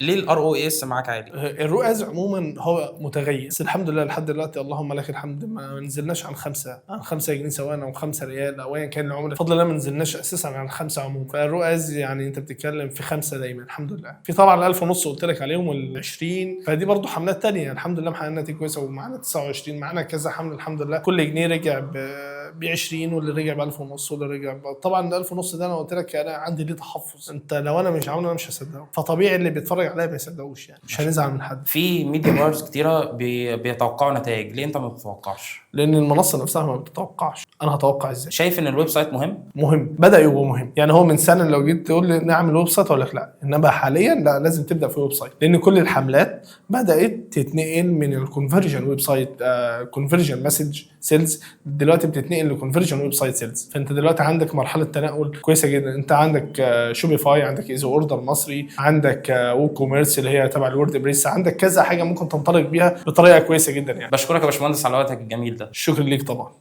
ليه الار او اس معاك عالي؟ الرؤاز عموما هو متغير، بس الحمد لله لحد دلوقتي اللهم لك الحمد ما نزلناش عن 5 جنيه سواء او 5 ريال او ايا كان العمله، بفضل الله ما نزلناش اساسا عن 5 عموما. فالرؤاز يعني انت بتتكلم في 5 دايما الحمد لله. في طبعا 1000 ونص قلت لك عليهم وال20، فدي برضو حملات تانية الحمد لله محققين نتيجه كويسه، ومعانا 29 معانا كذا حمله الحمد لله. كل جنيه رجع ب 20، واللي رجع ب 1000 ونص، واللي رجع طبعا 1000 ونص ده انا قلت لك انا عندي ليه تحفظ، انت لو انا مش عامله انا مش هصدقه، فطبيعي اللي بيتفرج عليا ما يصدقوش يعني، مش هنزعل من حد. في ميديا بايرز كتيره بيتوقعوا نتائج، ليه انت ما بتتوقعش؟ لان المنصه نفسها ما بتتوقعش، انا هتوقع ازاي؟ شايف ان الويب سايت مهم؟ مهم، بدا يبقى مهم. يعني هو من سنه لو جيت تقول لي نعمل ويب سايت اقول لك لا، انما حاليا لا، لازم تبدا في ويب سايت، لان كل الحملات بدات تتنقل من الكونفرجن ويب سايت كونفرجن مسج سيلز، دلوقتي بتتنقل لكونفرجن ويب سايت سيلز. فانت دلوقتي عندك مرحله تنقل كويسه جدا، انت عندك شوبيفاي، عندك ايزي اوردر مصري، عندك وو كوميرس اللي هي تبع الورد بريس، عندك كذا حاجه ممكن تنطلق بيها بطريقه كويسه جدا يعني. بشكرك يا باشمهندس على وقتك الجميل ده. الشكر ليك طبعا.